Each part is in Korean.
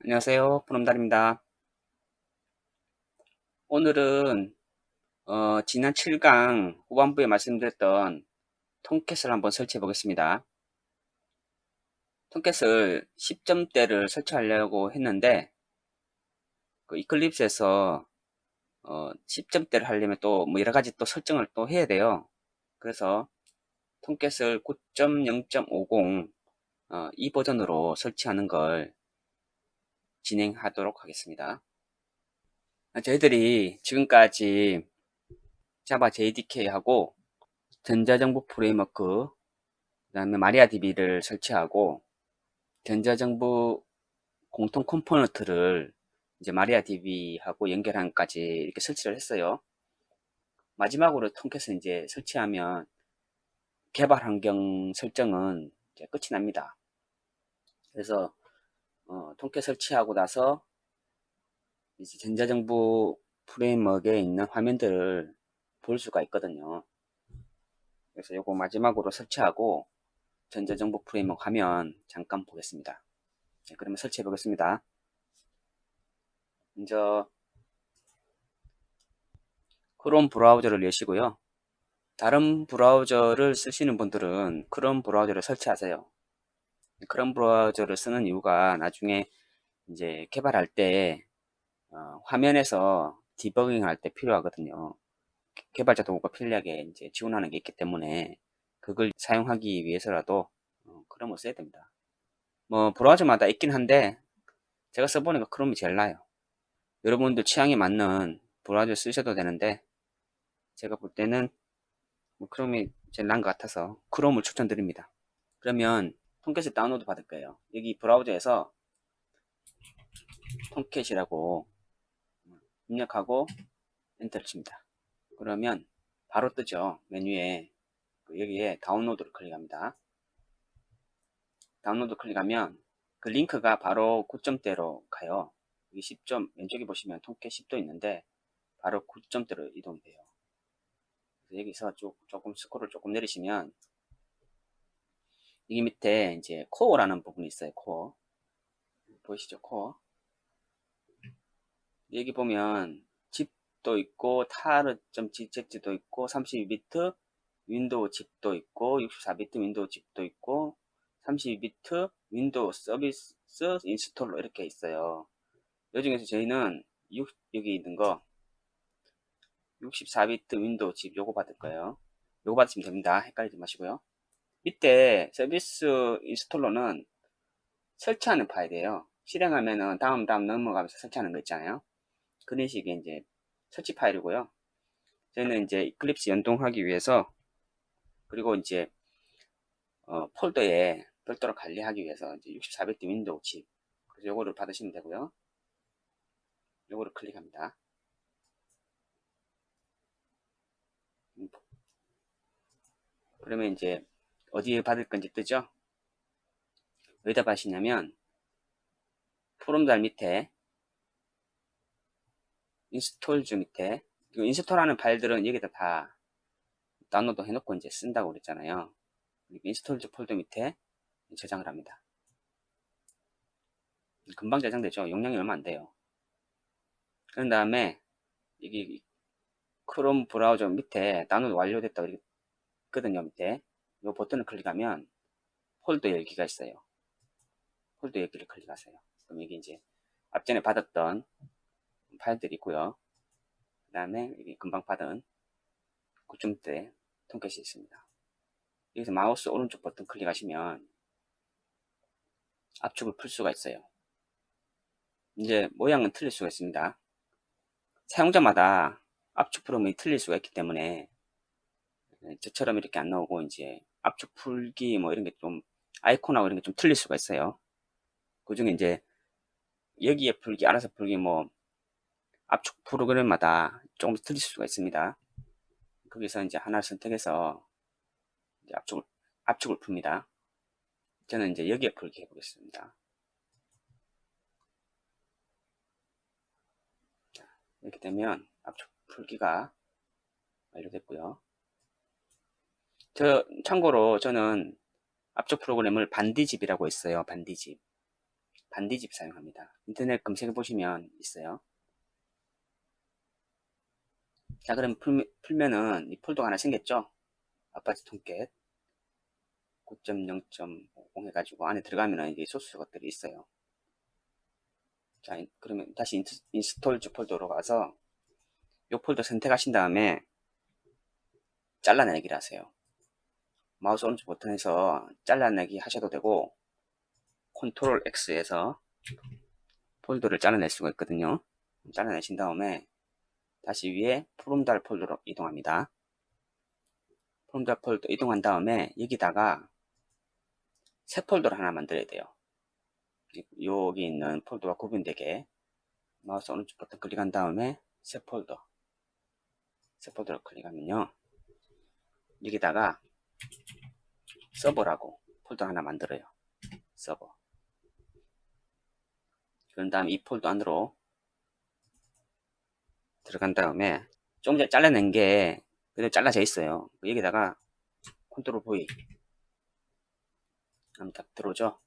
안녕하세요. 푸놈달입니다. 오늘은 지난 7강 후반부에 말씀드렸던 통캣을 한번 설치해 보겠습니다. 통캣을 10점대를 설치하려고 했는데 그 이클립스에서 10점대를 하려면 또 뭐 여러 가지 또 설정을 또 해야 돼요. 그래서 통캣을 9.0.50 이 버전으로 설치하는 걸 진행하도록 하겠습니다. 저희들이 지금까지 자바 JDK하고 전자정보 프레임워크, 그 다음에 마리아DB를 설치하고 전자정보 공통 컴포넌트를 이제 마리아DB하고 연결한까지 이렇게 설치를 했어요. 마지막으로 통캣을 이제 설치하면 개발 환경 설정은 이제 끝이 납니다. 그래서 통캣 설치하고 나서 이제 전자정보 프레임워크에 있는 화면들을 볼 수가 있거든요. 그래서 요거 마지막으로 설치하고 전자정보 프레임워크 화면 잠깐 보겠습니다. 네, 그러면 설치해 보겠습니다. 먼저 크롬 브라우저를 여시고요. 다른 브라우저를 쓰시는 분들은 크롬 브라우저를 설치하세요. 크롬 브라우저를 쓰는 이유가 나중에 이제 개발할 때 화면에서 디버깅 할 때 필요하거든요. 개발자 도구가 편리하게 이제 지원하는 게 있기 때문에 그걸 사용하기 위해서라도 크롬을 써야 됩니다. 뭐 브라우저마다 있긴 한데 제가 써보니까 크롬이 제일 나아요. 여러분들 취향에 맞는 브라우저 쓰셔도 되는데 제가 볼 때는 뭐 크롬이 제일 나은 것 같아서 크롬을 추천드립니다. 그러면 통캣을 다운로드 받을 거예요. 여기 브라우저에서 통캣이라고 입력하고 엔터를 칩니다. 그러면 바로 뜨죠. 메뉴에 여기에 다운로드를 클릭합니다. 다운로드 클릭하면 그 링크가 바로 9점대로 가요. 여기 10점 왼쪽에 보시면 통캣 10도 있는데 바로 9점대로 이동이 돼요. 그래서 여기서 조금 스크롤을 조금 내리시면 여기 밑에 이제 코어라는 부분이 있어요. 코어 보이시죠? 코어 여기 보면 집도 있고 타르.gz도 있고 32비트 윈도우 집도 있고 64비트 윈도우 집도 있고 32비트 윈도우 서비스 인스톨러 이렇게 있어요. 이 중에서 저희는 여기 있는 거 64비트 윈도우 집 요거 받을 거예요. 요거 받으시면 됩니다. 헷갈리지 마시고요. 밑에 서비스 인스톨러는 설치하는 파일이에요. 실행하면은 다음 넘어가면서 설치하는 거 있잖아요. 그런 식의 이제 설치 파일이고요. 저희는 이제 이클립스 연동하기 위해서 그리고 이제 폴더에 별도로 관리하기 위해서 이제 64비트 윈도우 칩 그래서 요거를 받으시면 되고요. 요거를 클릭합니다. 그러면 이제 어디에 받을 건지 뜨죠? 어디다 받으시냐면 프롬달 밑에 인스톨즈 밑에 인스톨하는 파일들은 여기다 다 다운로드 해놓고 이제 쓴다고 그랬잖아요. 인스톨즈 폴더 밑에 저장을 합니다. 금방 저장되죠. 용량이 얼마 안 돼요. 그런 다음에 여기 크롬 브라우저 밑에 다운로드 완료됐다고 이렇게 있거든요. 밑에 이 버튼을 클릭하면 폴더 열기가 있어요. 폴더 열기를 클릭하세요. 그럼 여기 이제 앞전에 받았던 파일들이 있고요. 그 다음에 여기 금방 받은 9점대 통캣이 있습니다. 여기서 마우스 오른쪽 버튼 클릭하시면 압축을 풀 수가 있어요. 이제 모양은 틀릴 수가 있습니다. 사용자마다 압축 프로그램이 틀릴 수가 있기 때문에 저처럼 이렇게 안 나오고 이제 압축 풀기 뭐 이런 게 좀 아이콘하고 이런 게 좀 틀릴 수가 있어요. 그 중에 이제 여기에 풀기, 알아서 풀기 뭐 압축 프로그램마다 조금 틀릴 수가 있습니다. 거기서 이제 하나를 선택해서 이제 압축을 풉니다. 저는 이제 여기에 풀기 해보겠습니다. 이렇게 되면 압축 풀기가 완료됐고요. 참고로 저는 압축 프로그램을 반디집이라고 했어요. 반디집. 단디집 사용합니다. 인터넷 검색해 보시면 있어요. 자, 그럼 풀면은 이 폴더가 하나 생겼죠? 아파치 통캣 9.0.50 해가지고 안에 들어가면은 이제 소스 것들이 있어요. 자, 그러면 다시 인스톨 주 폴더로 가서 이 폴더 선택하신 다음에 잘라내기를 하세요. 마우스 오른쪽 버튼에서 잘라내기 하셔도 되고 컨트롤 X에서 폴더를 잘라낼 수가 있거든요. 잘라내신 다음에 다시 위에 프롬달 폴더로 이동합니다. 프롬달 폴더 이동한 다음에 여기다가 새 폴더를 하나 만들어야 돼요. 여기 있는 폴더가 구분되게 마우스 오른쪽 버튼 클릭한 다음에 새 폴더를 클릭하면요, 여기다가 서버라고 폴더 하나 만들어요. 서버. 그런 다음 이 폴더 안으로 들어간 다음에 조금 전에 잘라낸 게 그대로 잘라져 있어요. 여기다가 컨트롤 V 하면 딱 들어오죠.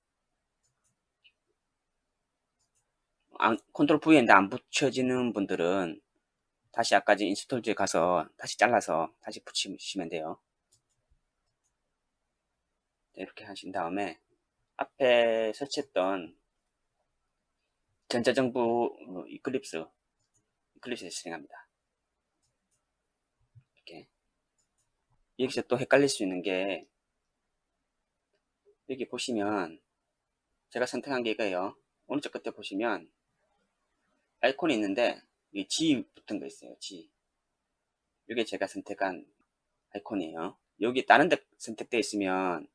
컨트롤 V인데 안 붙여지는 분들은 다시 아까 인스톨즈에 가서 다시 잘라서 다시 붙이시면 돼요. 이렇게 하신 다음에 앞에 설치했던 전자정부 이클립스에 실행합니다. 이렇게. 여기서 또 헷갈릴 수 있는 게 여기 보시면 제가 선택한 게 이거예요. 오른쪽 끝에 보시면 아이콘이 있는데 이 G 붙은 거 있어요. G. 이게 제가 선택한 아이콘이에요. 여기 다른 데 선택되어 있으면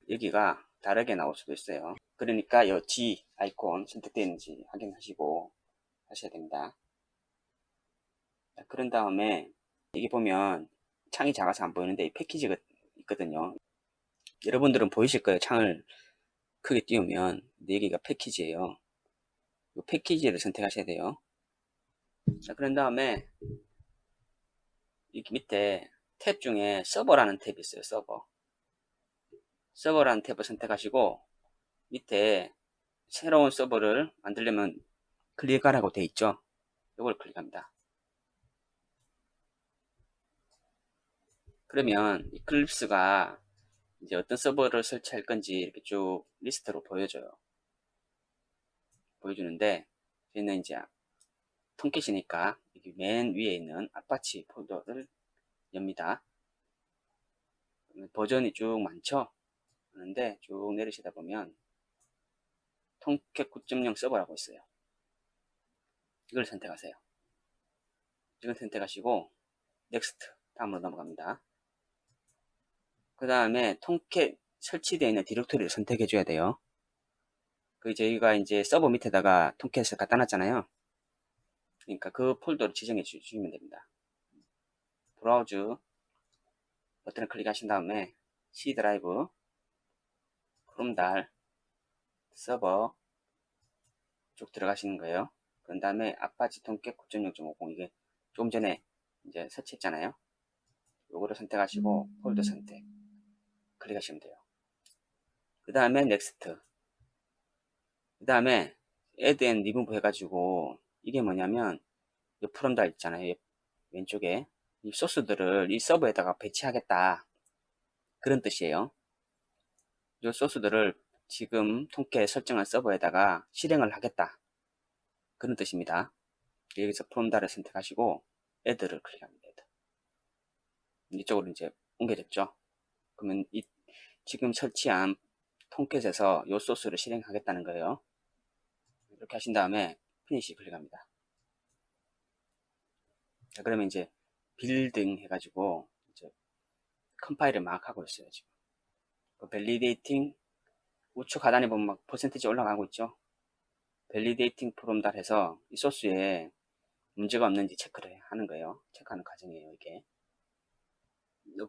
여기가 다르게 나올 수도 있어요. 그러니까 이 G 아이콘 선택되어 있는지 확인하시고 하셔야 됩니다. 자, 그런 다음에 여기 보면 창이 작아서 안 보이는데 이 패키지가 있거든요. 여러분들은 보이실 거예요. 창을 크게 띄우면. 근데 여기가 패키지예요. 이 패키지를 선택하셔야 돼요. 자, 그런 다음에 여기 밑에 탭 중에 서버라는 탭이 있어요. 서버라는 탭을 선택하시고 밑에 새로운 서버를 만들려면 클릭하라고 돼 있죠. 이걸 클릭합니다. 그러면 이클립스가 이제 어떤 서버를 설치할 건지 이렇게 쭉 리스트로 보여주는데 저희는 이제 통캣이니까 여기 맨 위에 있는 아파치 폴더를 엽니다. 버전이 쭉 많죠. 그런데 쭉 내리시다 보면 통캣 9.0 서버라고 있어요. 이걸 선택하세요. 이걸 선택하시고 넥스트 다음으로 넘어갑니다. 그 다음에 통캣 설치되어 있는 디렉토리를 선택해 줘야 돼요. 저희가 이제 서버 밑에다가 통캣을 갖다 놨잖아요. 그러니까 그 폴더를 지정해 주시면 됩니다. 브라우즈 버튼을 클릭하신 다음에 C 드라이브, 크롬달, 서버 쭉 들어가시는 거예요. 그 다음에 아파치 통캣 9.0.50 이게 조금 전에 이제 설치했잖아요. 요거를 선택하시고 폴더 선택 클릭하시면 돼요. 그 다음에 넥스트. 그 다음에 add and remove 해가지고 이게 뭐냐면 이 프롬달 있잖아요. 왼쪽에 이 소스들을 이 서버에다가 배치하겠다 그런 뜻이에요. 이 소스들을 지금 통캣 설정한 서버에다가 실행을 하겠다 그런 뜻입니다. 여기서 프롬달을 선택하시고 add를 클릭합니다. 이쪽으로 이제 옮겨졌죠. 그러면 지금 설치한 통캣에서 이 소스를 실행하겠다는 거예요. 이렇게 하신 다음에 피니시 클릭합니다. 자, 그러면 이제 빌딩 해가지고 이제 컴파일을 막 하고 있어요. 지금 밸리데이팅 우측 하단에 보면 막 퍼센티지 올라가고 있죠. 밸리데이팅 프롬달 해서 이 소스에 문제가 없는지 체크를 하는 거예요. 체크하는 과정이에요. 이게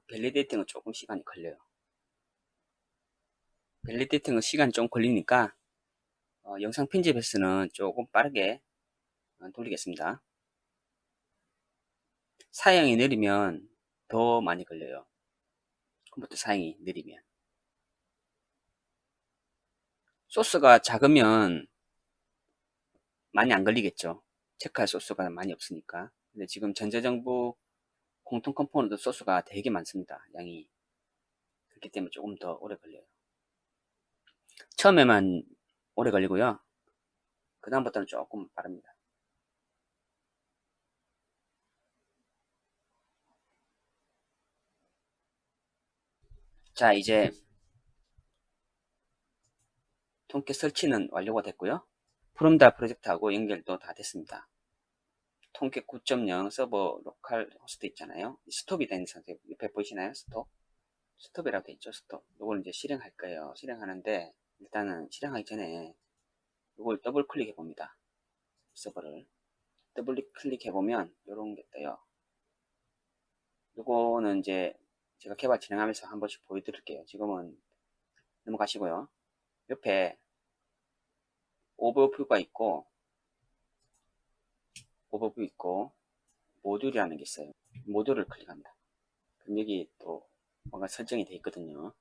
밸리데이팅은 조금 시간이 걸려요. 밸리데이팅은 시간이 좀 걸리니까 영상 편집에서는 조금 빠르게 돌리겠습니다. 사양이 느리면 더 많이 걸려요. 컴퓨터 사양이 느리면. 소스가 작으면 많이 안 걸리겠죠. 체크할 소스가 많이 없으니까. 근데 지금 전자정부 공통 컴포넌트 소스가 되게 많습니다. 양이. 그렇기 때문에 조금 더 오래 걸려요. 처음에만 오래 걸리고요. 그 다음부터는 조금 빠릅니다. 자, 이제 통깨 설치는 완료가 됐고요. 프롬다 프로젝트하고 연결도 다 됐습니다. 통깨 9.0 서버 로컬 호스트 있잖아요. 스톱이 된 상태, 옆에 보이시나요? 스톱. 스톱이라고 돼 있죠. 스톱. 이걸 이제 실행할 거예요. 실행하는데 일단은 실행하기 전에 이걸 더블 클릭해 봅니다. 서버를 더블 클릭해 보면 이런 게 떠요. 요거는 이제 제가 개발 진행하면서 한 번씩 보여드릴게요. 지금은 넘어가시고요. 옆에 오버뷰가 있고 모듈이라는 게 있어요. 모듈을 클릭합니다. 그럼 여기 또 뭔가 설정이 되어 있거든요.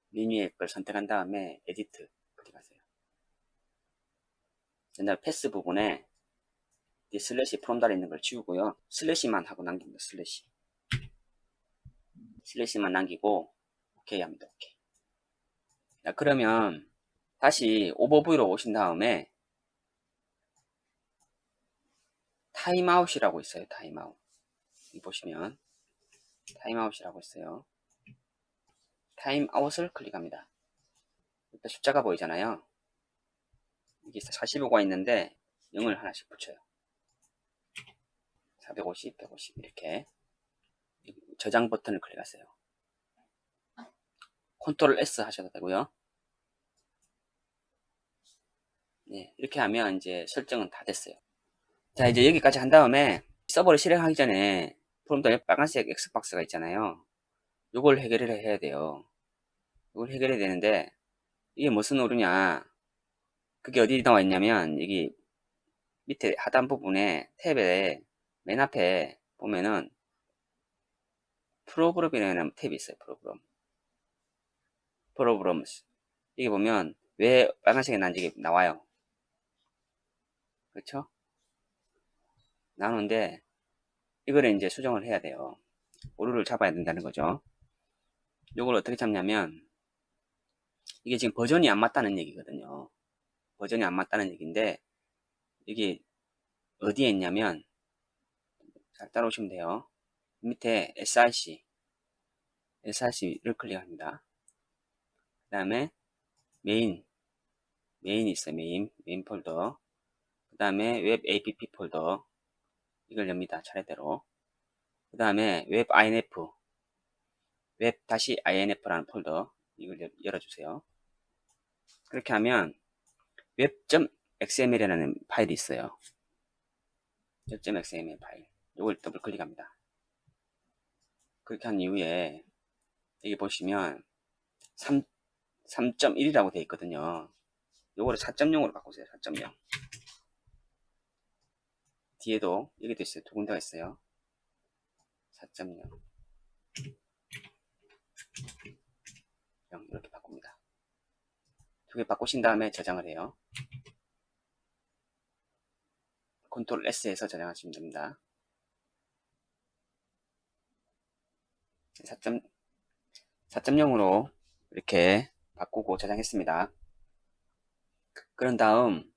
메뉴의 걸 선택한 다음에 에디트 클릭하세요. 옛날 패스 부분에 이 슬래시 프롬 달에 있는 걸 지우고요. 슬래시만 하고 남깁니다. 슬래시만 남기고 오케이 합니다. 오케이. 자, 그러면 다시 오버뷰로 오신 다음에 타임아웃이라고 있어요. 타임아웃. 여기 보시면 타임아웃이라고 있어요. 타임아웃을 클릭합니다. 일단 숫자가 보이잖아요. 여기 45가 있는데 0을 하나씩 붙여요. 450, 150 이렇게 저장 버튼을 클릭하세요. 컨트롤 S 하셔도 되고요. 네, 이렇게 하면 이제 설정은 다 됐어요. 자, 이제 여기까지 한 다음에 서버를 실행하기 전에 프롬프트에 빨간색 X박스가 있잖아요. 이걸 해결을 해야 돼요. 이걸 해결해야 되는데 이게 무슨 오류냐, 그게 어디 나와 있냐면 여기 밑에 하단 부분에 탭에 맨 앞에 보면은 프로그램이라는 탭이 있어요. 프로그램. 여기 보면 왜 빨간색이 난지 나와요. 그렇죠? 나오는데 이거를 이제 수정을 해야 돼요. 오류를 잡아야 된다는 거죠. 이걸 어떻게 잡냐면 이게 지금 버전이 안 맞다는 얘기거든요. 버전이 안 맞다는 얘기인데 이게 어디에 있냐면 잘 따라오시면 돼요. 밑에 src를 클릭합니다. 그 다음에 메인이 있어요. 메인 폴더. 그 다음에 웹 app 폴더 이걸 엽니다. 차례대로. 그 다음에 웹 inf라는 폴더 이걸 열어주세요. 그렇게 하면 web.xml이라는 파일이 있어요. web.xml 파일. 이걸 더블 클릭합니다. 그렇게 한 이후에 여기 보시면 3.1이라고 되어 있거든요. 요거를 4.0으로 바꾸세요. 4.0. 뒤에도 여기도 있어요. 두 군데가 있어요. 4.0 이렇게 바꿉니다. 두 개 바꾸신 다음에 저장을 해요. 컨트롤 S에서 저장하시면 됩니다. 4.0으로 이렇게 바꾸고 저장했습니다. 그런 다음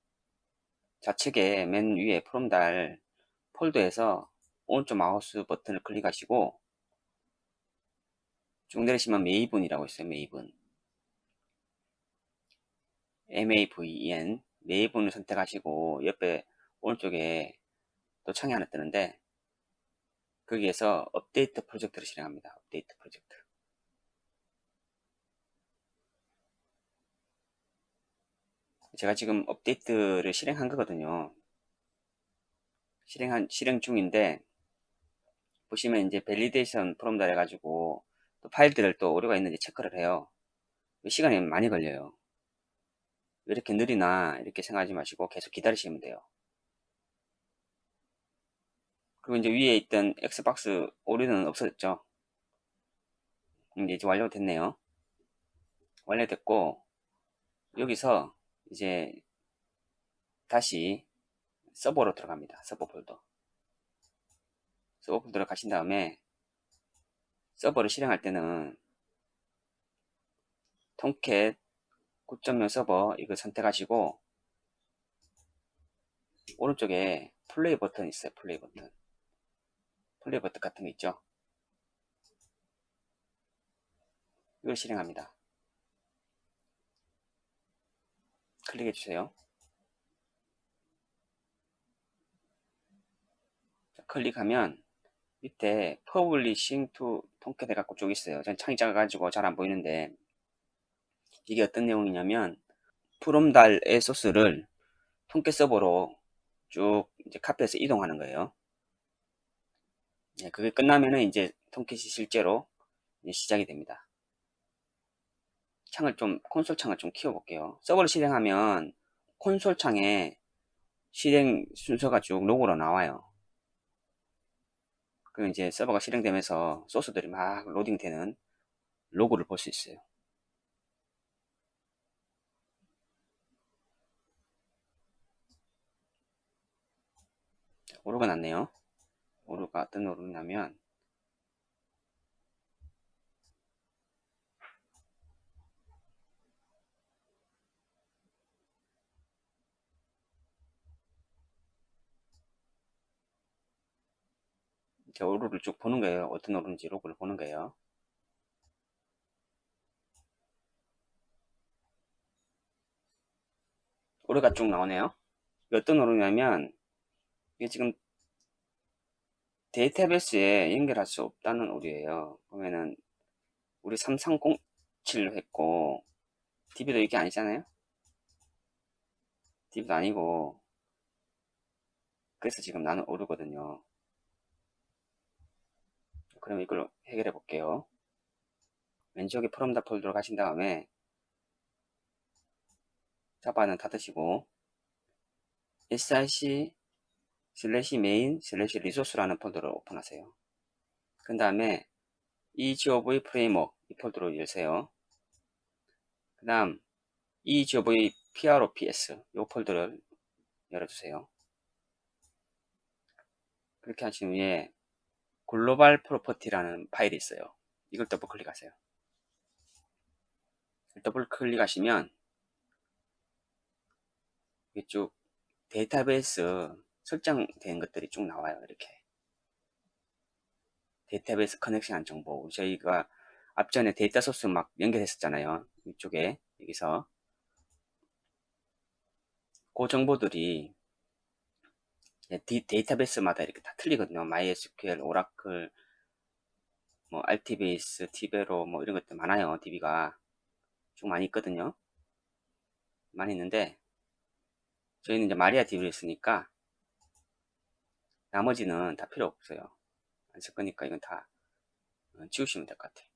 좌측에 맨 위에 프롬달 폴더에서 오른쪽 마우스 버튼을 클릭하시고 쭉 내리시면 메이븐이라고 있어요. MAVEN 메이븐을 선택하시고 옆에 오른쪽에 또 창이 하나 뜨는데 거기에서 업데이트 프로젝트를 실행합니다. 업데이트 프로젝트. 제가 지금 업데이트를 실행한 거거든요. 실행 중인데 보시면 이제 밸리데이션 프롬달 해가지고 또 파일들을 또 오류가 있는지 체크를 해요. 시간이 많이 걸려요. 왜 이렇게 느리나 이렇게 생각하지 마시고 계속 기다리시면 돼요. 그리고 이제 위에 있던 엑스박스 오류는 없어졌죠. 이제 완료됐네요. 완료됐고 여기서 이제 다시 서버로 들어갑니다. 서버 폴더. 서버 폴더로 가신 다음에 서버를 실행할 때는 통캣 9.0 서버 이거 선택하시고 오른쪽에 플레이 버튼 있어요. 플레이 버튼. 플레이 버튼 같은 거 있죠. 이걸 실행합니다. 클릭해 주세요. 클릭하면 밑에 Publishing to 통캣 해갖고 쭉 있어요. 전 창이 작아가지고 잘 안 보이는데 이게 어떤 내용이냐면 프롬달의 소스를 통캣 서버로 쭉 이제 카피해서 이동하는 거예요. 네, 그게 끝나면은 이제 통캣이 실제로 이제 시작이 됩니다. 콘솔 창을 좀 키워볼게요. 서버를 실행하면 콘솔 창에 실행 순서가 쭉 로고로 나와요. 그 이제 서버가 실행되면서 소스들이 막 로딩되는 로고를 볼 수 있어요. 오류가 났네요. 오류가 어떤 오류냐면 제 오류를 쭉 보는 거예요. 어떤 오류인지 로고를 보는 거예요. 오류가 쭉 나오네요. 어떤 오류냐면 이게 지금 데이터베이스에 연결할 수 없다는 오류예요. 보면은 우리 3307로 했고 DB도 이게 아니잖아요. DB도 아니고 그래서 지금 나는 오류거든요. 그럼 이걸 해결해 볼게요. 왼쪽에 프롬다 폴더로 가신 다음에 자바는 닫으시고 src main resource라는 폴더를 오픈하세요. 그 다음에 egov framework 이 폴더로 열세요. 그 다음 egov props 이 폴더를 열어주세요. 그렇게 하신 후에 글로벌 프로퍼티라는 파일이 있어요. 이걸 더블 클릭하세요. 더블 클릭하시면 이쪽 데이터베이스 설정된 것들이 쭉 나와요. 이렇게 데이터베이스 커넥션한 정보, 저희가 앞전에 데이터 소스 막 연결했었잖아요. 이쪽에 여기서 그 정보들이 데이터베이스마다 이렇게 다 틀리거든요. MySQL, 오라클, 뭐 RT베이스, 티베로 뭐 이런 것들 많아요. DB가 쭉 많이 있거든요. 많이 있는데 저희는 이제 마리아 DB를 쓰니까 나머지는 다 필요 없어요. 안 쓸 거니까 이건 다 지우시면 될 것 같아요.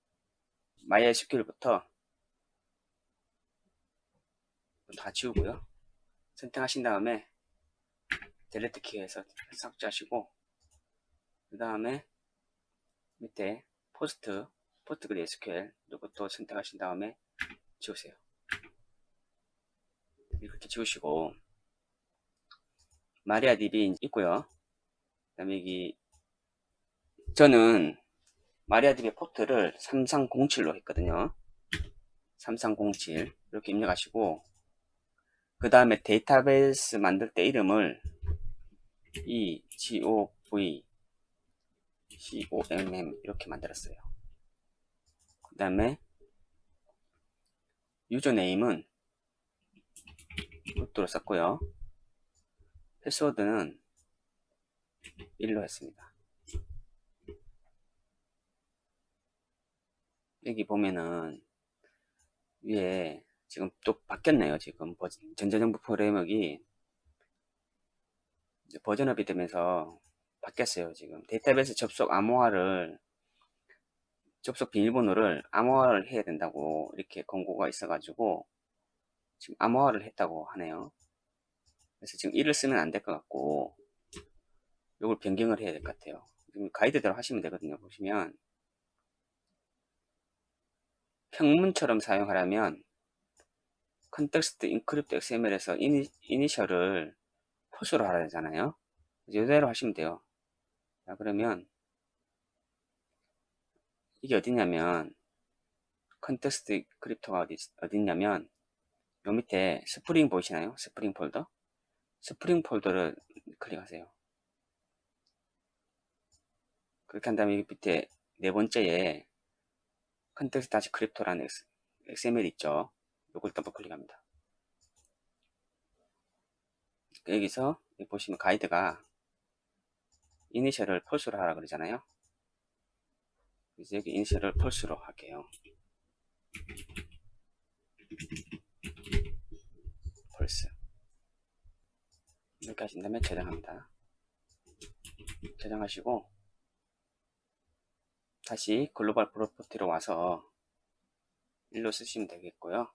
MySQL부터 다 지우고요. 선택하신 다음에 델레트 키에서 삭제하시고 그 다음에 밑에 포스트그레스QL 이것도 선택하신 다음에 지우세요. 이렇게 지우시고 마리아DB 있고요. 그 다음에 여기 저는 마리아DB 포트를 3307로 했거든요. 3307 이렇게 입력하시고 그 다음에 데이터베이스 만들 때 이름을 EGOV 이렇게 만들었어요. 그 다음에 유저네임은 루트로 썼고요. 패스워드는 1로 했습니다. 여기 보면은 위에 지금 또 바뀌었네요. 지금 전자정보 프레임워크가 버전업이 되면서 바뀌었어요. 지금 데이터베이스 접속 비밀번호를 암호화를 해야 된다고 이렇게 권고가 있어가지고 지금 암호화를 했다고 하네요. 그래서 지금 1을 쓰면 안 될 것 같고 이걸 변경을 해야 될 것 같아요. 지금 가이드대로 하시면 되거든요. 보시면 평문처럼 사용하려면 컨텍스트 인크립트 XML에서 이니셜을 푸시로 하라 되잖아요. 이대로 하시면 돼요. 자, 그러면 이게 어디냐면 컨텍스트 크립토가 어디 있냐면 요 밑에 스프링 보이시나요? 스프링 폴더. 스프링 폴더를 클릭하세요. 그렇게 한 다음에 밑에 네 번째에 컨텍스트 다시 크립토라는 XML 있죠. 요걸 더블 클릭합니다. 여기서 보시면 가이드가 이니셜을 펄스로 하라 그러잖아요. 그래서 여기 이니셜을 펄스로 할게요. 펄스. 이렇게 하신 다음에 저장합니다. 저장하시고 다시 글로벌 프로퍼티로 와서 일로 쓰시면 되겠고요.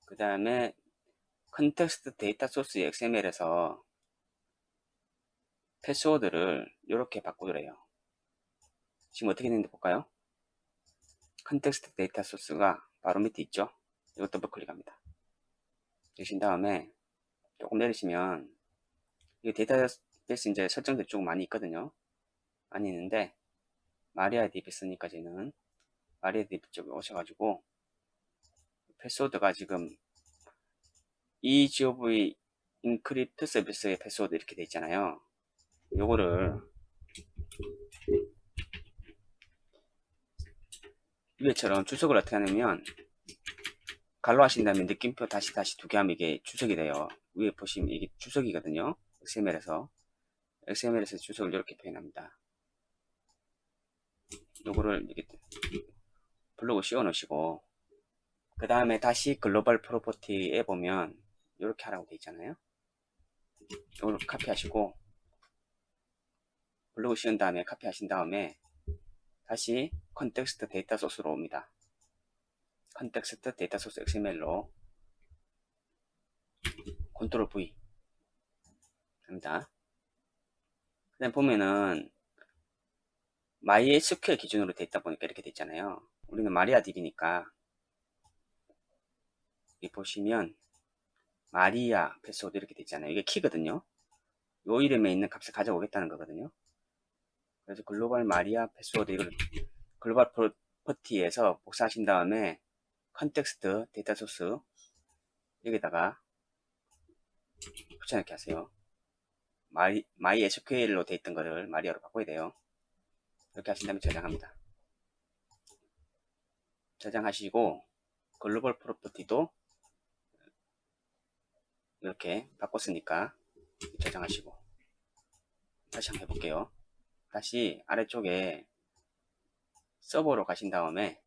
그 다음에 컨텍스트 데이터 소스 XML에서 패스워드를 이렇게 바꾸더래요. 지금 어떻게 되는지 볼까요? 컨텍스트 데이터 소스가 바로 밑에 있죠. 이것 더블 클릭합니다. 내신 다음에 조금 내리시면 이 데이터베이스 이제 설정들이 조금 많이 있거든요. 많이 있는데 마리아DB 쓰니까지는 마리아DB 쪽에 오셔가지고 패스워드가 지금 EGOV 인크립트 서비스의 패스워드 이렇게 돼 있잖아요. 요거를 위에처럼 주석을 어떻게 하냐면 갈로 하신 다음에 느낌표 다시 두 개 하면 이게 주석이 돼요. 위에 보시면 이게 주석이거든요. XML에서 주석을 이렇게 표현합니다. 요거를 이렇게 블로그 씌워 놓으시고 그 다음에 다시 글로벌 프로퍼티에 보면 이렇게 하라고 돼 있잖아요. 이걸 카피하시고 블로그 씌운 다음에 카피하신 다음에 다시 컨텍스트 데이터 소스로 옵니다. 컨텍스트 데이터 소스 XML로 컨트롤 V 합니다. 그 다음 보면은 MySQL 기준으로 돼 있다 보니까 이렇게 돼 있잖아요. 우리는 마리아DB니까 여기 보시면 마리아 패스워드 이렇게 돼 있잖아요. 이게 키거든요. 요 이름에 있는 값을 가져오겠다는 거거든요. 그래서 글로벌 마리아 패스워드 이걸 글로벌 프로퍼티에서 복사하신 다음에 컨텍스트 데이터 소스 여기다가 붙여넣기 하세요. MySQL로 돼 있던 거를 마리아로 바꿔야 돼요. 이렇게 하신 다음에 저장합니다. 저장하시고 글로벌 프로퍼티도 이렇게 바꿨으니까 저장하시고 다시 한번 해볼게요. 다시 아래쪽에 서버로 가신 다음에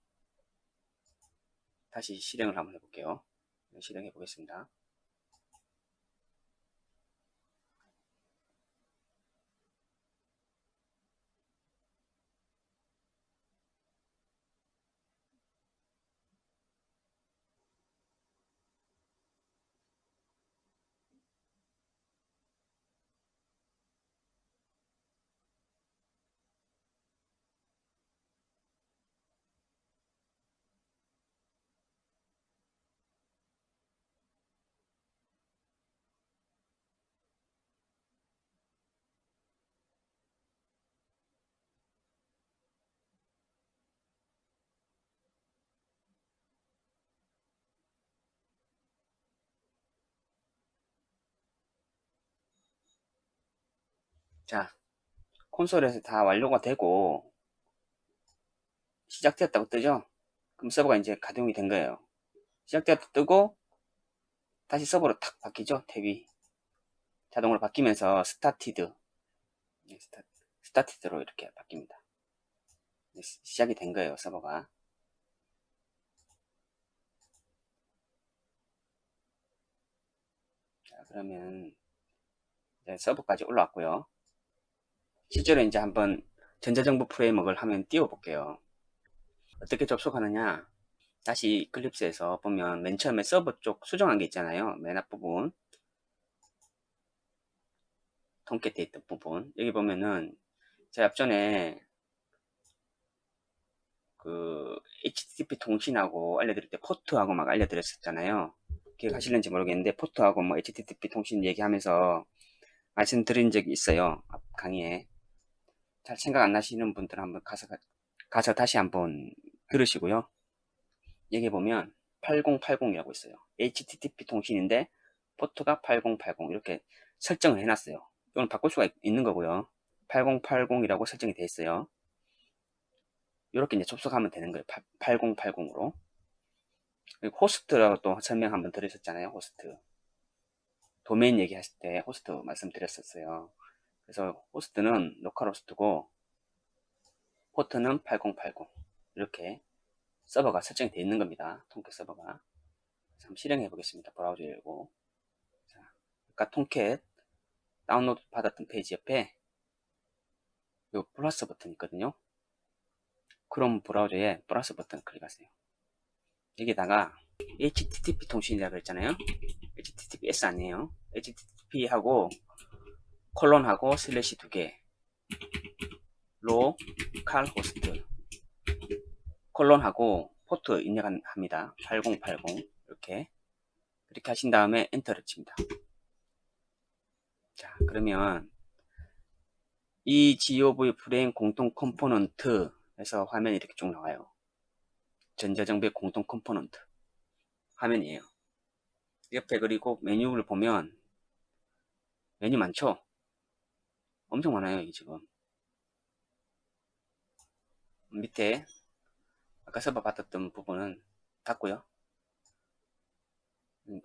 다시 실행을 한번 해볼게요. 실행해 보겠습니다. 자, 콘솔에서 다 완료가 되고 시작되었다고 뜨죠? 그럼 서버가 이제 가동이 된 거예요. 시작되었다 뜨고 다시 서버로 탁 바뀌죠? 탭이 자동으로 바뀌면서 스타티드로 이렇게 바뀝니다. 시작이 된 거예요, 서버가. 자, 그러면 이제 서버까지 올라왔고요. 실제로 이제 한번 전자정보 프레임워크를 한번 띄워볼게요. 어떻게 접속하느냐? 다시 이클립스에서 보면 맨 처음에 서버 쪽 수정한 게 있잖아요. 맨 앞부분 통깨돼 있던 부분 여기 보면은 제가 앞전에 그 HTTP 통신하고 알려드릴 때 포트하고 막 알려드렸었잖아요. 기억하시는지 모르겠는데 포트하고 뭐 HTTP 통신 얘기하면서 말씀드린 적이 있어요. 앞 강의에. 잘 생각 안 나시는 분들은 한번 가서 다시 한번 들으시고요. 여기 보면 8080이라고 있어요. HTTP 통신인데 포트가 8080 이렇게 설정을 해놨어요. 이건 바꿀 수가 있는 거고요. 8080이라고 설정이 되어 있어요. 이렇게 이제 접속하면 되는 거예요. 8080으로. 호스트라고 또 설명 한번 드렸었잖아요. 호스트. 도메인 얘기하실 때 호스트 말씀드렸었어요. 그래서 호스트는 로컬 호스트고 포트는 8080 이렇게 서버가 설정이 되어 있는 겁니다. 통캣 서버가. 한번 실행해 보겠습니다. 브라우저 열고. 자, 아까 통캣 다운로드 받았던 페이지 옆에 요 플러스 버튼 있거든요. 크롬 브라우저에 플러스 버튼 클릭하세요. 여기다가 HTTP 통신이라고 그랬잖아요. HTTPS 아니에요. HTTP하고 콜론하고 슬래시 2개 로컬 호스트 콜론하고 포트 입력합니다. 8080 이렇게 하신 다음에 엔터를 칩니다. 자, 그러면 이 GOV 프레임 공통 컴포넌트에서 화면이 이렇게 쭉 나와요. 전자정보의 공통 컴포넌트 화면이에요. 옆에 그리고 메뉴를 보면 메뉴 많죠? 엄청 많아요. 이 지금 밑에 아까 서버 받았던 부분은 닫고요.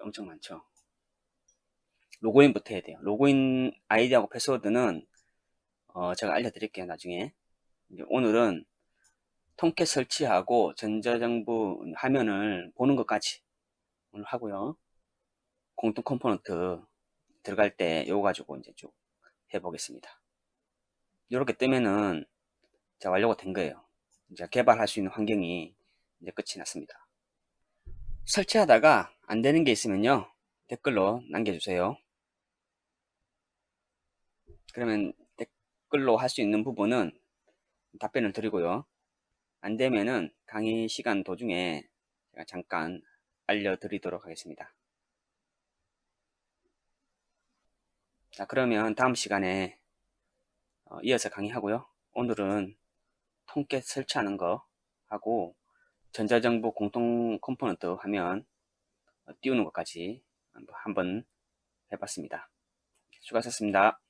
엄청 많죠. 로그인부터 해야 돼요. 로그인 아이디하고 패스워드는 제가 알려드릴게요. 나중에. 오늘은 통캣 설치하고 전자정부 화면을 보는 것까지 오늘 하고요. 공통 컴포넌트 들어갈 때 요거 가지고 이제 쭉 해보겠습니다. 이렇게 뜨면은 자 완료가 된 거예요. 이제 개발할 수 있는 환경이 이제 끝이 났습니다. 설치하다가 안 되는 게 있으면요 댓글로 남겨주세요. 그러면 댓글로 할 수 있는 부분은 답변을 드리고요. 안 되면은 강의 시간 도중에 제가 잠깐 알려드리도록 하겠습니다. 자, 그러면 다음 시간에 이어서 강의하고요. 오늘은 통캣 설치하는 거 하고 전자정보 공통 컴포넌트 화면 띄우는 것까지 한번 해봤습니다. 수고하셨습니다.